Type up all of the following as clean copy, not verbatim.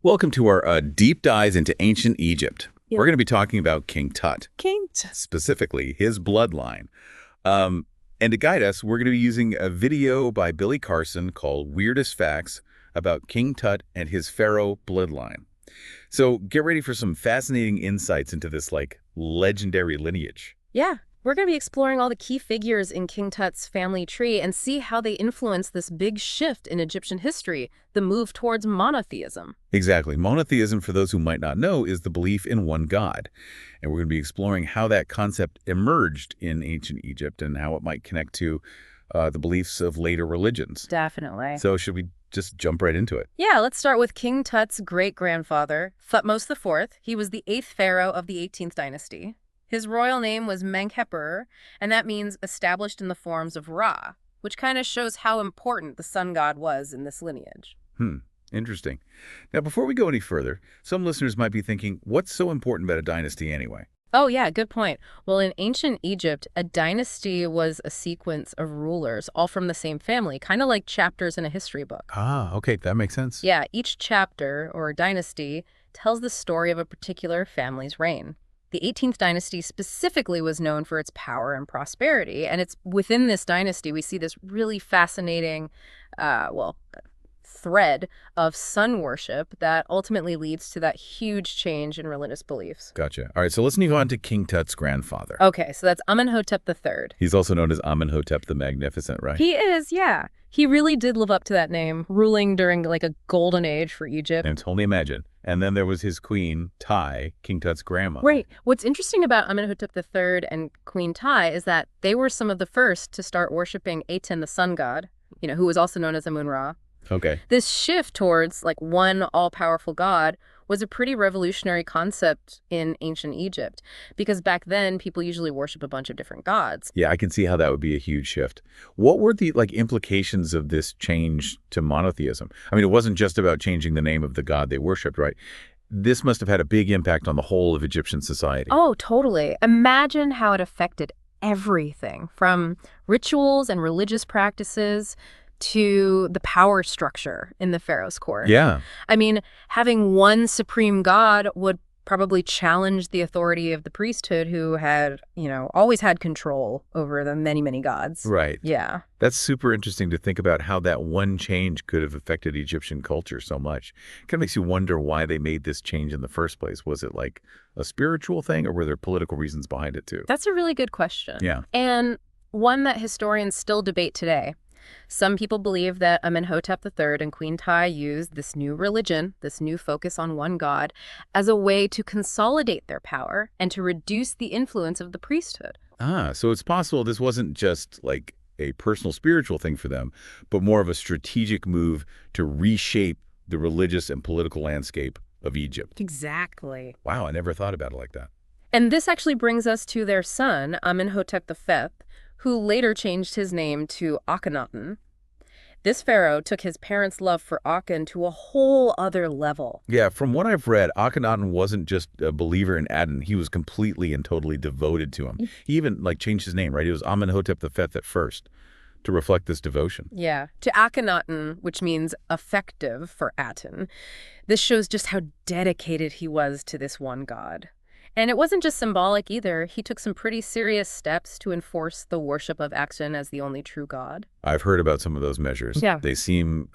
Welcome to our deep dives into ancient Egypt. Yep. We're going to be talking about King Tut, King Tut. specifically his bloodline. And to guide us, we're going to be using a video by Billy Carson called Weirdest Facts about King Tut and his pharaoh bloodline. So get ready for some fascinating insights into this, legendary lineage. Yeah, we're going to be exploring all the key figures in King Tut's family tree and see how they influence this big shift in Egyptian history, the move towards monotheism. Exactly. Monotheism, for those who might not know, is the belief in one god. And we're going to be exploring how that concept emerged in ancient Egypt and how it might connect to the beliefs of later religions. Definitely. So should we just jump right into it? Yeah, let's start with King Tut's great-grandfather, Thutmose IV. He was the 8th pharaoh of the 18th dynasty. His royal name was Menkaper, and that means established in the forms of Ra, which kind of shows how important the sun god was in this lineage. Interesting. Now, before we go any further, some listeners might be thinking, what's so important about a dynasty anyway? Oh, yeah, good point. Well, in ancient Egypt, a dynasty was a sequence of rulers, all from the same family, kind of like chapters in a history book. Ah, okay, that makes sense. Yeah, each chapter, or dynasty, tells the story of a particular family's reign. The 18th dynasty specifically was known for its power and prosperity, and it's within this dynasty we see this really fascinating, thread of sun worship that ultimately leads to that huge change in religious beliefs. Gotcha. All right, so let's move on to King Tut's grandfather. Okay, so that's Amenhotep III. He's also known as Amenhotep the Magnificent, right? He is, yeah. He really did live up to that name, ruling during like a golden age for Egypt. And only imagine. And then there was his queen, Tai, King Tut's grandmother. Right. What's interesting about Amenhotep III and Queen Tai is that they were some of the first to start worshiping Aten, the sun god, who was also known as Amun-Ra. Okay. This shift towards one all-powerful god was a pretty revolutionary concept in ancient Egypt, because back then people usually worship a bunch of different gods. Yeah, I can see how that would be a huge shift. What were the implications of this change to monotheism? I mean, it wasn't just about changing the name of the god they worshipped, right? This must have had a big impact on the whole of Egyptian society. Oh, totally. Imagine how it affected everything, from rituals and religious practices to the power structure in the pharaoh's court. Yeah. I mean, having one supreme god would probably challenge the authority of the priesthood, who had, always had control over the many, many gods. Right. Yeah. That's super interesting to think about how that one change could have affected Egyptian culture so much. It kind of makes you wonder why they made this change in the first place. Was it like a spiritual thing, or were there political reasons behind it too? That's a really good question. Yeah. And one that historians still debate today. Some people believe that Amenhotep III and Queen Tai used this new religion, this new focus on one god, as a way to consolidate their power and to reduce the influence of the priesthood. Ah, so it's possible this wasn't just like a personal spiritual thing for them, but more of a strategic move to reshape the religious and political landscape of Egypt. Exactly. Wow, I never thought about it like that. And this actually brings us to their son, Amenhotep V, who later changed his name to Akhenaten. This pharaoh took his parents' love for Aten to a whole other level. Yeah, from what I've read, Akhenaten wasn't just a believer in Aten. He was completely and totally devoted to him. He even changed his name, right? He was Amenhotep V at first to reflect this devotion. Yeah, to Akhenaten, which means effective for Aten. This shows just how dedicated he was to this one god. And it wasn't just symbolic either. He took some pretty serious steps to enforce the worship of Aten as the only true god. I've heard about some of those measures. Yeah. They seem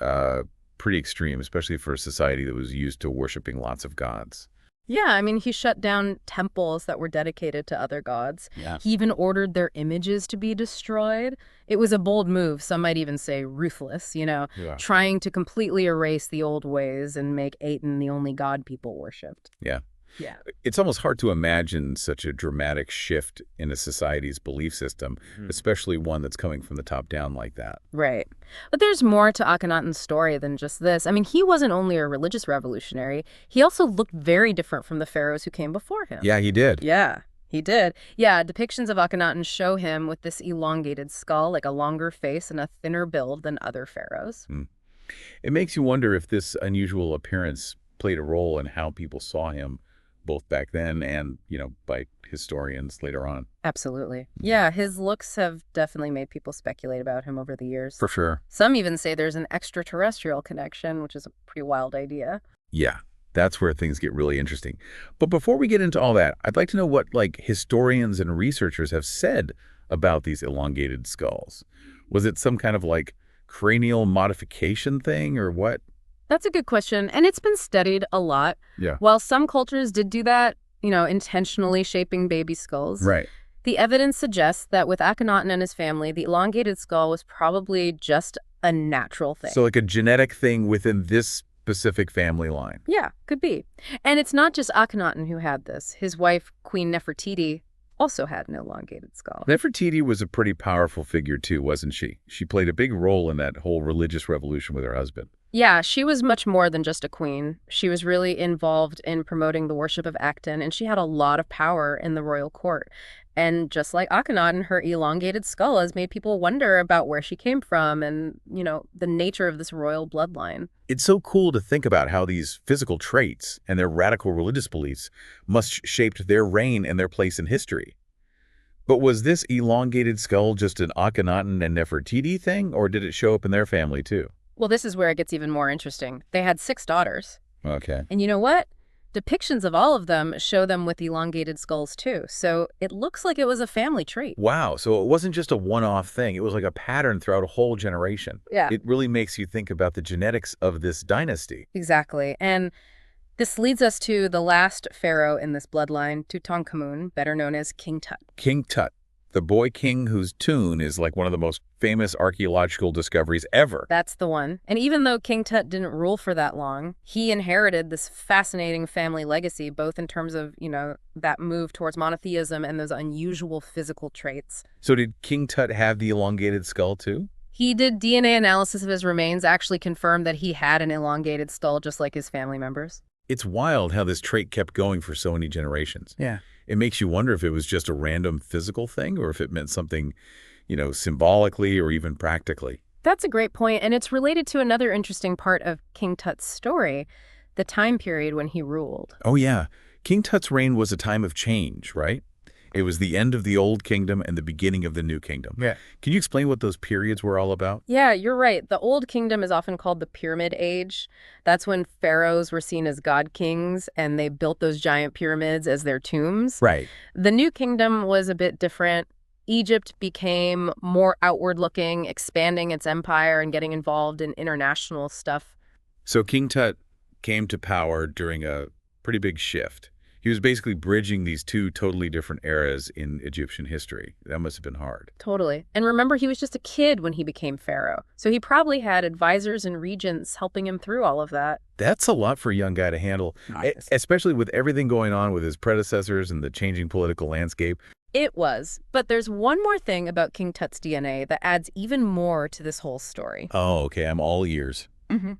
pretty extreme, especially for a society that was used to worshiping lots of gods. Yeah, I mean, he shut down temples that were dedicated to other gods. Yeah. He even ordered their images to be destroyed. It was a bold move, some might even say ruthless, trying to completely erase the old ways and make Aten the only god people worshipped. Yeah. Yeah. It's almost hard to imagine such a dramatic shift in a society's belief system, especially one that's coming from the top down like that. Right. But there's more to Akhenaten's story than just this. I mean, he wasn't only a religious revolutionary, he also looked very different from the pharaohs who came before him. Yeah, he did. Yeah, he did. Yeah, depictions of Akhenaten show him with this elongated skull, like a longer face and a thinner build than other pharaohs. It makes you wonder if this unusual appearance played a role in how people saw him, both back then and, by historians later on. Absolutely. Yeah, his looks have definitely made people speculate about him over the years. For sure. Some even say there's an extraterrestrial connection, which is a pretty wild idea. Yeah, That's where things get really interesting. But before we get into all that, I'd like to know what, like, historians and researchers have said about these elongated skulls. Was it some kind of, like, cranial modification thing or what? That's a good question, and it's been studied a lot. Yeah. While some cultures did do that, intentionally shaping baby skulls, Right. the evidence suggests that with Akhenaten and his family, the elongated skull was probably just a natural thing. So like a genetic thing within this specific family line. Yeah, could be. And it's not just Akhenaten who had this. His wife, Queen Nefertiti, also had an elongated skull. Nefertiti was a pretty powerful figure too, wasn't she? She played a big role in that whole religious revolution with her husband. Yeah, she was much more than just a queen. She was really involved in promoting the worship of Akhton, and she had a lot of power in the royal court. And just like Akhenaten, her elongated skull has made people wonder about where she came from and, the nature of this royal bloodline. It's so cool to think about how these physical traits and their radical religious beliefs must shaped their reign and their place in history. But was this elongated skull just an Akhenaten and Nefertiti thing, or did it show up in their family too? Well, this is where it gets even more interesting. They had 6 daughters. Okay. And you know what? Depictions of all of them show them with elongated skulls too. So it looks like it was a family trait. Wow, so it wasn't just a one-off thing. It was like a pattern throughout a whole generation. Yeah. It really makes you think about the genetics of this dynasty. Exactly. And this leads us to the last pharaoh in this bloodline, Tutankhamun, better known as King Tut. King Tut, the boy king whose tomb is like one of the most famous archaeological discoveries ever. That's the one. And even though King Tut didn't rule for that long, he inherited this fascinating family legacy, both in terms of, that move towards monotheism and those unusual physical traits. So did King Tut have the elongated skull too? He did DNA analysis of his remains, actually confirmed that he had an elongated skull just like his family members. It's wild how this trait kept going for so many generations. Yeah. It makes you wonder if it was just a random physical thing or if it meant something, symbolically or even practically. That's a great point, and it's related to another interesting part of King Tut's story, the time period when he ruled. Oh, yeah. King Tut's reign was a time of change, right? It was the end of the Old Kingdom and the beginning of the New Kingdom. Yeah. Can you explain what those periods were all about? Yeah, you're right. The Old Kingdom is often called the Pyramid Age. That's when pharaohs were seen as god kings, and they built those giant pyramids as their tombs. Right. The New Kingdom was a bit different. Egypt became more outward-looking, expanding its empire and getting involved in international stuff. So King Tut came to power during a pretty big shift. He was basically bridging these two totally different eras in Egyptian history. That must have been hard. Totally. And remember, he was just a kid when he became pharaoh. So he probably had advisors and regents helping him through all of that. That's a lot for a young guy to handle, especially with everything going on with his predecessors and the changing political landscape. It was. But there's one more thing about King Tut's DNA that adds even more to this whole story. Oh, okay. I'm all ears. Mm-hmm.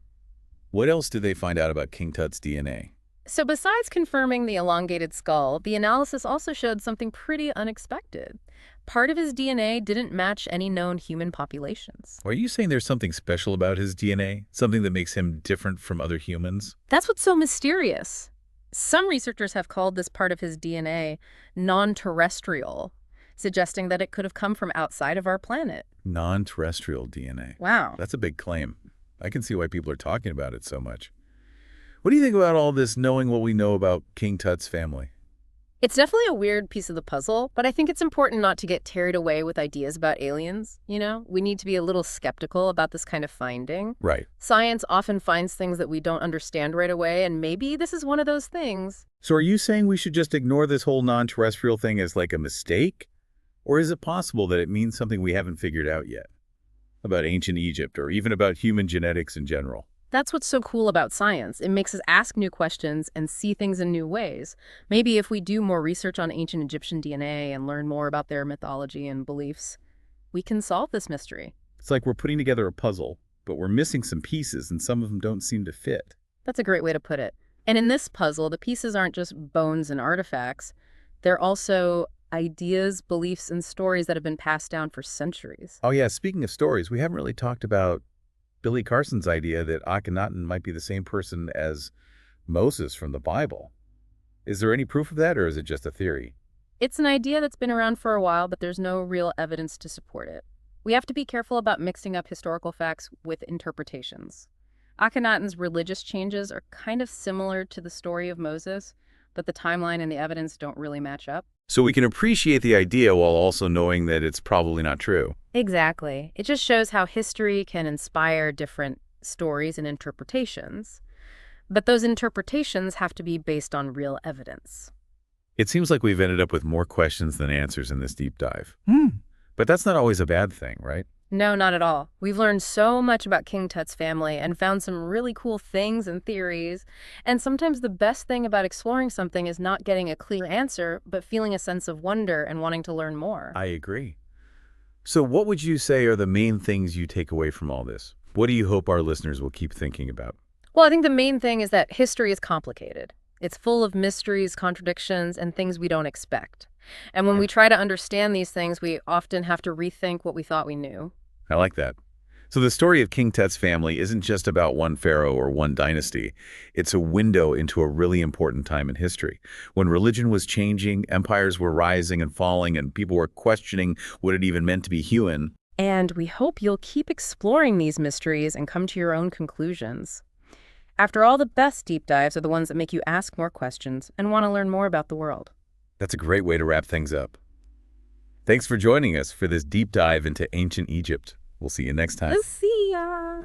What else did they find out about King Tut's DNA? So besides confirming the elongated skull, the analysis also showed something pretty unexpected. Part of his DNA didn't match any known human populations. Are you saying there's something special about his DNA? Something that makes him different from other humans? That's what's so mysterious. Some researchers have called this part of his DNA non-terrestrial, suggesting that it could have come from outside of our planet. Non-terrestrial DNA. Wow. That's a big claim. I can see why people are talking about it so much. What do you think about all this, knowing what we know about King Tut's family? It's definitely a weird piece of the puzzle, but I think it's important not to get carried away with ideas about aliens, We need to be a little skeptical about this kind of finding. Right. Science often finds things that we don't understand right away, and maybe this is one of those things. So are you saying we should just ignore this whole non-terrestrial thing as like a mistake? Or is it possible that it means something we haven't figured out yet? About ancient Egypt, or even about human genetics in general? That's what's so cool about science. It makes us ask new questions and see things in new ways. Maybe if we do more research on ancient Egyptian DNA and learn more about their mythology and beliefs, we can solve this mystery. It's like we're putting together a puzzle, but we're missing some pieces and some of them don't seem to fit. That's a great way to put it. And in this puzzle, the pieces aren't just bones and artifacts. They're also ideas, beliefs, and stories that have been passed down for centuries. Oh yeah, speaking of stories, we haven't really talked about Billy Carson's idea that Akhenaten might be the same person as Moses from the Bible. Is there any proof of that, or is it just a theory? It's an idea that's been around for a while, but there's no real evidence to support it. We have to be careful about mixing up historical facts with interpretations. Akhenaten's religious changes are kind of similar to the story of Moses, but the timeline and the evidence don't really match up. So we can appreciate the idea while also knowing that it's probably not true. Exactly. It just shows how history can inspire different stories and interpretations. But those interpretations have to be based on real evidence. It seems like we've ended up with more questions than answers in this deep dive. But that's not always a bad thing, right? No, not at all. We've learned so much about King Tut's family and found some really cool things and theories. And sometimes the best thing about exploring something is not getting a clear answer, but feeling a sense of wonder and wanting to learn more. I agree. So what would you say are the main things you take away from all this? What do you hope our listeners will keep thinking about? Well, I think the main thing is that history is complicated. It's full of mysteries, contradictions, and things we don't expect. And when we try to understand these things, we often have to rethink what we thought we knew. I like that. So the story of King Tut's family isn't just about one pharaoh or one dynasty. It's a window into a really important time in history. When religion was changing, empires were rising and falling, and people were questioning what it even meant to be human. And we hope you'll keep exploring these mysteries and come to your own conclusions. After all, the best deep dives are the ones that make you ask more questions and want to learn more about the world. That's a great way to wrap things up. Thanks for joining us for this deep dive into ancient Egypt. We'll see you next time. See ya!